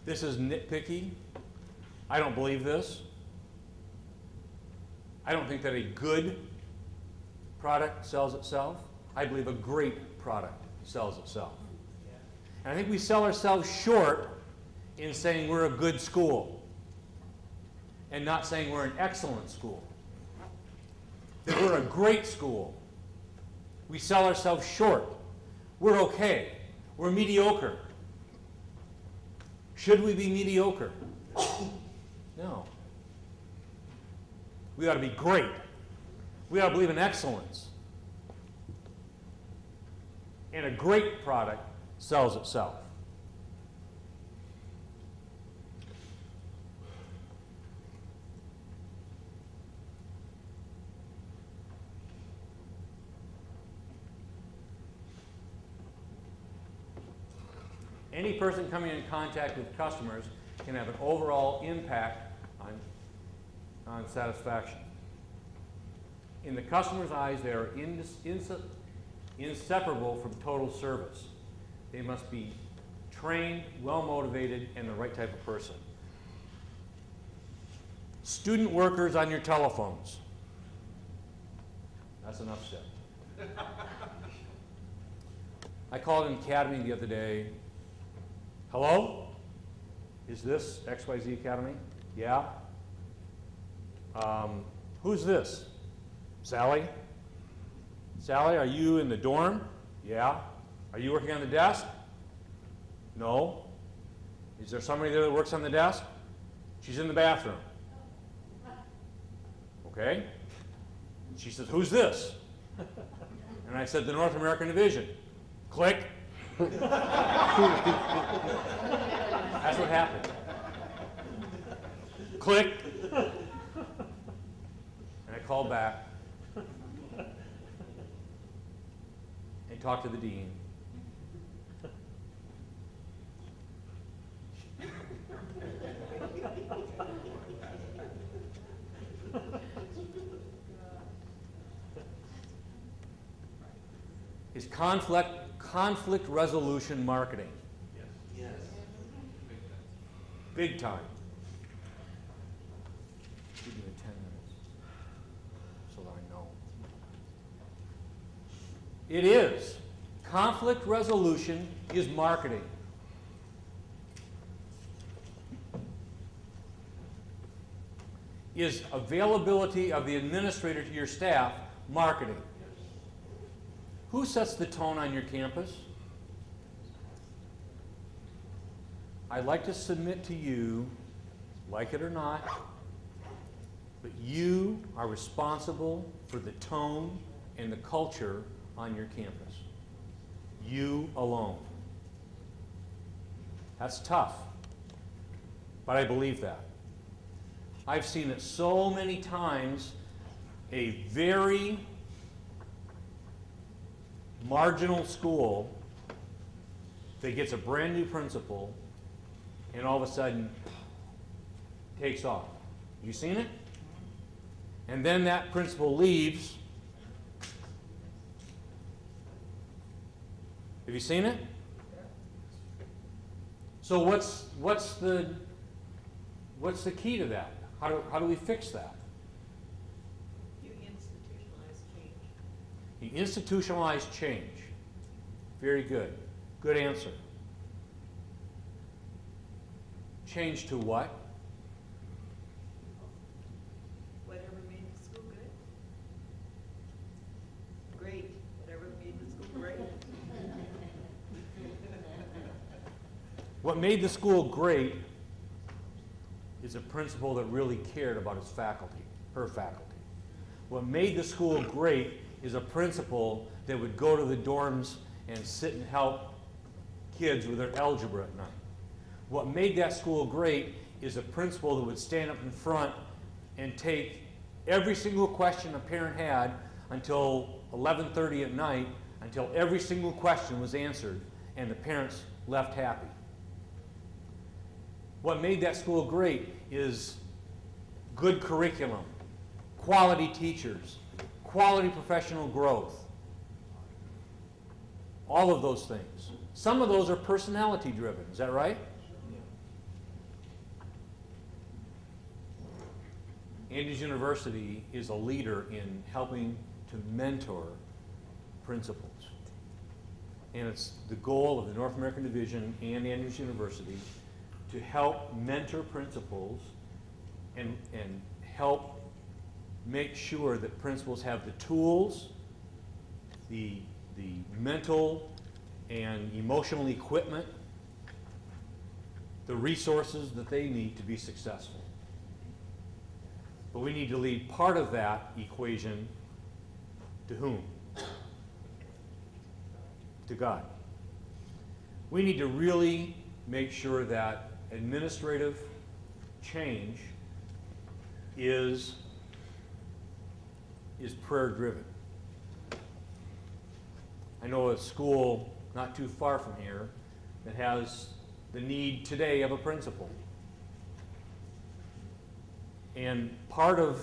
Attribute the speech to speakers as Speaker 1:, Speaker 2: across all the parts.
Speaker 1: This is nitpicky. I don't believe this. I don't think that a good product sells itself. I believe a great product sells itself. And I think we sell ourselves short in saying we're a good school and not saying we're an excellent school. That we're a great school. We sell ourselves short. We're okay. We're mediocre. Should we be mediocre? No. We ought to be great. We ought to believe in excellence. And a great product sells itself. Any person coming in contact with customers can have an overall impact on satisfaction. In the customer's eyes, they are inseparable from total service. They must be trained, well-motivated, and the right type of person. Student workers on your telephones. That's enough said. I called an academy the other day. Hello? Is this XYZ Academy? Yeah? Who's this? Sally? Sally, are you in the dorm? Yeah. Are you working on the desk? No. Is there somebody there that works on the desk? She's in the bathroom. Okay. She says, who's this? And I said, the North American Division. Click. That's what happened. Click. And I called back and talked to the dean. Is conflict resolution marketing.
Speaker 2: Yes.
Speaker 1: Big time. Give me 10 minutes so that I know. It is. Conflict resolution is marketing. Is availability of the administrator to your staff marketing? Who sets the tone on your campus? I'd like to submit to you, like it or not, but you are responsible for the tone and the culture on your campus. You alone. That's tough, but I believe that. I've seen it so many times, a very marginal school that gets a brand new principal and all of a sudden takes off. You seen it? And then that principal leaves. Have you seen it? So what's the key to that? How do we fix that?
Speaker 3: You institutionalize change.
Speaker 1: You institutionalize change. Very good. Good answer. Change to what?
Speaker 3: Whatever made the school good. Great. Whatever made the school great.
Speaker 1: What made the school great is a principal that really cared about his faculty, her faculty. What made the school great is a principal that would go to the dorms and sit and help kids with their algebra at night. What made that school great is a principal that would stand up in front and take every single question a parent had until 11:30 at night, until every single question was answered and the parents left happy. What made that school great is good curriculum, quality teachers, quality professional growth. All of those things. Some of those are personality driven, is that right? Andrews University is a leader in helping to mentor principals. And it's the goal of the North American Division and Andrews University to help mentor principals and help make sure that principals have the tools, the mental and emotional equipment, the resources that they need to be successful. But we need to lead part of that equation to whom? To God. We need to really make sure that administrative change is prayer driven. I know a school not too far from here that has the need today of a principal. And part of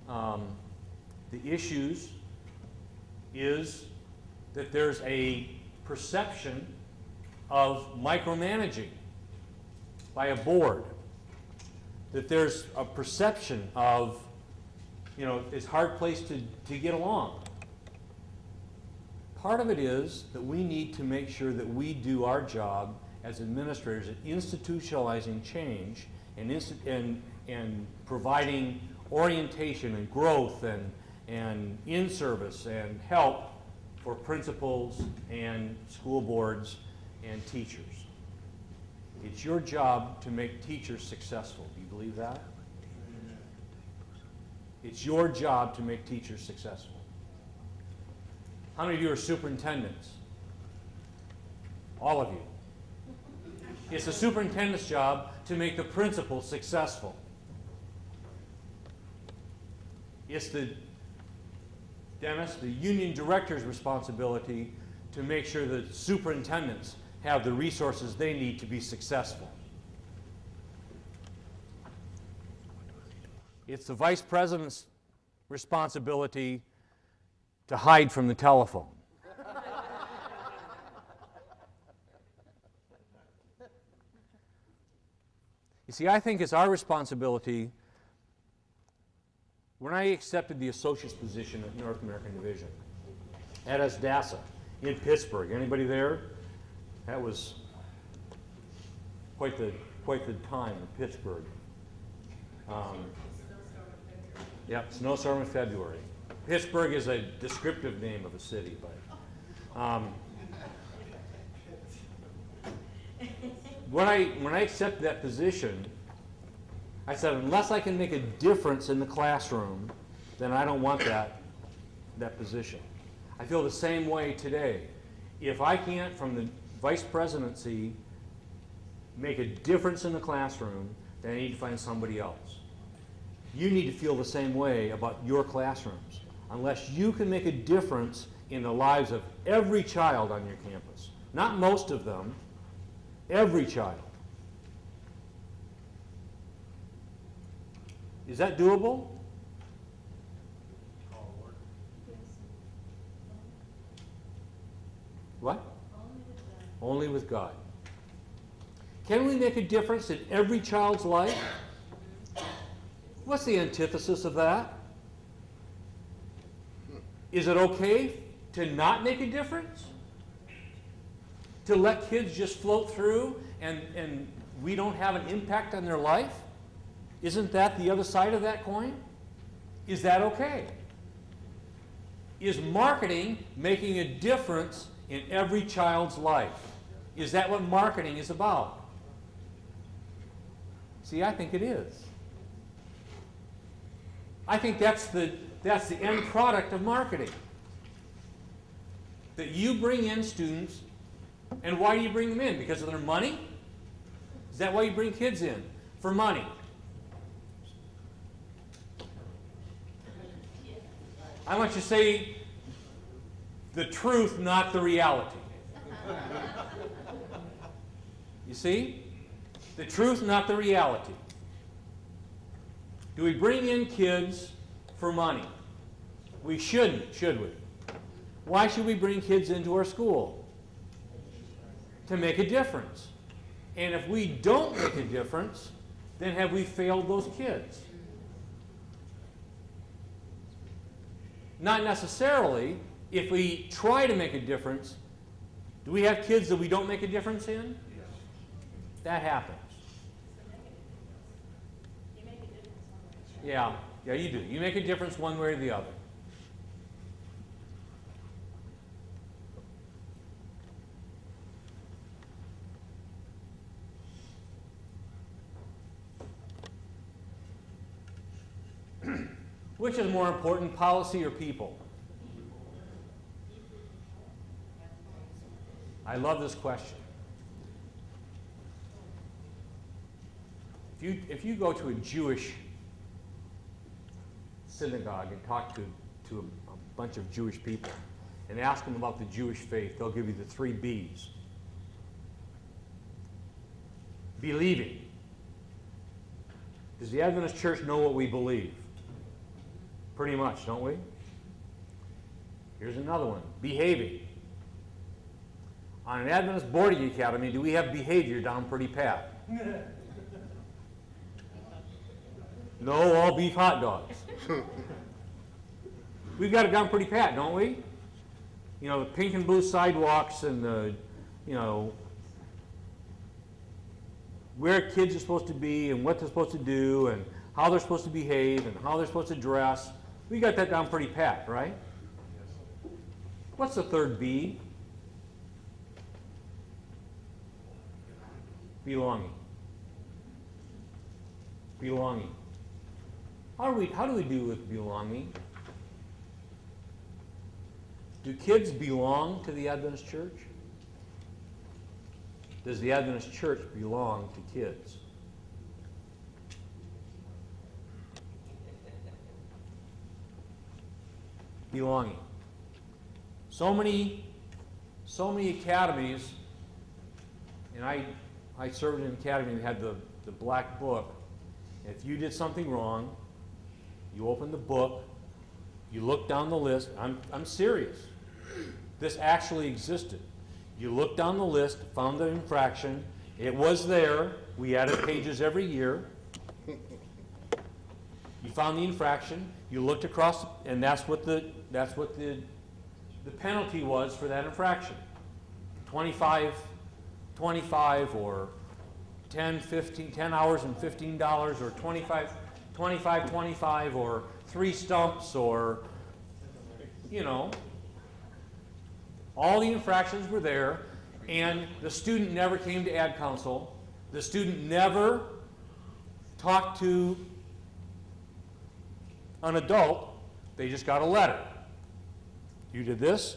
Speaker 1: the issues is that there's a perception of micromanaging by a board, that there's a perception of, it's a hard place to get along. Part of it is that we need to make sure that we do our job as administrators at institutionalizing change and providing orientation and growth and in-service and help for principals and school boards and teachers. It's your job to make teachers successful. Do you believe that? It's your job to make teachers successful. How many of you are superintendents? All of you. It's the superintendent's job to make the principal successful. It's the union director's responsibility to make sure that superintendents have the resources they need to be successful. It's the vice president's responsibility to hide from the telephone. You see, I think it's our responsibility. When I accepted the associate's position at North American Division, at SDASA in Pittsburgh, anybody there? That was quite the time in Pittsburgh. Yep, snowstorm in February. Pittsburgh is a descriptive name of a city, but when I accepted that position, I said, unless I can make a difference in the classroom, then I don't want that position. I feel the same way today. If I can't, from the vice presidency, make a difference in the classroom, then I need to find somebody else. You need to feel the same way about your classrooms. Unless you can make a difference in the lives of every child on your campus, not most of them, every child. Is that doable? What? Only with God. Can we make a difference in every child's life? What's the antithesis of that? Is it okay to not make a difference? To let kids just float through and we don't have an impact on their life? Isn't that the other side of that coin? Is that okay? Is marketing making a difference in every child's life? Is that what marketing is about? See, I think it is. I think that's the end product of marketing. That you bring in students, and why do you bring them in? Because of their money? Is that why you bring kids in? For money. I want you to say the truth, not the reality. You see? The truth, not the reality. Do we bring in kids for money? We shouldn't, should we? Why should we bring kids into our school? To make a difference. And if we don't make a difference, then have we failed those kids? not necessarily. If we try to make a difference, do we have kids that we don't make a difference in?
Speaker 2: Yes.
Speaker 1: That happens.
Speaker 4: You make a difference one way.
Speaker 1: Yeah, you do. You make a difference one way or the other. Which is more important, policy or people? I love this question. If you go to a Jewish synagogue and talk to a bunch of Jewish people and ask them about the Jewish faith, they'll give you the 3 B's. Believing. Does the Adventist Church know what we believe? Pretty much, don't we? Here's another one. Behaving. On an Adventist boarding academy, do we have behavior down pretty pat? No, all beef hot dogs. We've got it down pretty pat, don't we? You know, the pink and blue sidewalks and the, you know, where kids are supposed to be and what they're supposed to do and how they're supposed to behave and how they're supposed to dress. We got that down pretty pat, right?
Speaker 2: Yes.
Speaker 1: What's the 3rd B? Belonging. Belonging. How do we do with belonging? Do kids belong to the Adventist Church? Does the Adventist Church belong to kids? Belonging. So many academies, and I served in an academy that had the black book. If you did something wrong, you opened the book, you looked down the list. I'm serious. This actually existed. You looked down the list, found the infraction. It was there. We added pages every year. You found the infraction. You looked across, and that's what the penalty was for that infraction. 25 or 10 hours and $15 or 25 or 3 stumps or, you know, all the infractions were there, and the student never came to ad council. The student never talked to an adult. They just got a letter. You did this.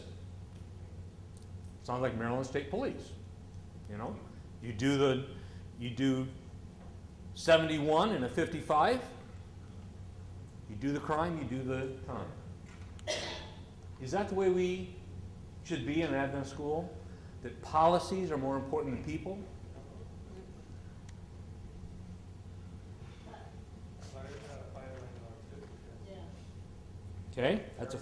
Speaker 1: Sounds like Maryland State Police. You know, you do 71 and a 55. You do the crime, you do the time. Is that the way we should be in an Adventist school? That policies are more important than people? Okay, that's a.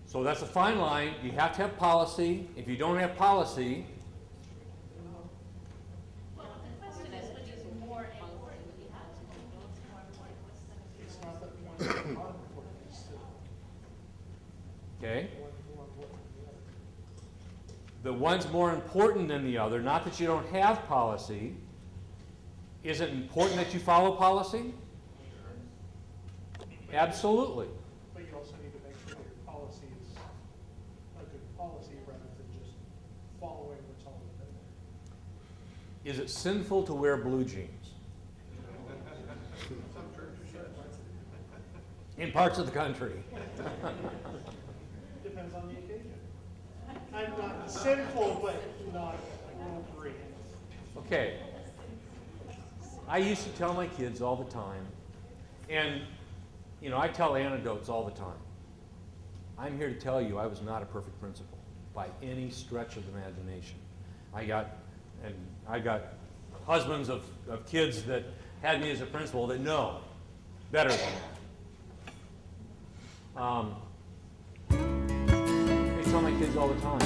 Speaker 1: So that's a fine line. You have to have policy. If you don't have policy,
Speaker 4: Well, the question is, which is more important when you have to
Speaker 2: It's not that one is not important, it's
Speaker 1: okay,
Speaker 2: one more important than the other.
Speaker 1: the one's more important than the other. Not that you don't have policy. Is it important that you follow policy? Absolutely.
Speaker 2: But you also need to make sure that your policy is a good policy rather than just following what's all within there.
Speaker 1: Is it sinful to wear blue jeans? In parts of the country.
Speaker 2: Depends on the occasion. I'm not sinful, but not appropriate.
Speaker 1: Okay. I used to tell my kids all the time, and, you know, I tell anecdotes all the time. I'm here to tell you I was not a perfect principal by any stretch of the imagination. I got husbands of kids that had me as a principal that know better than that. I tell my kids all the time,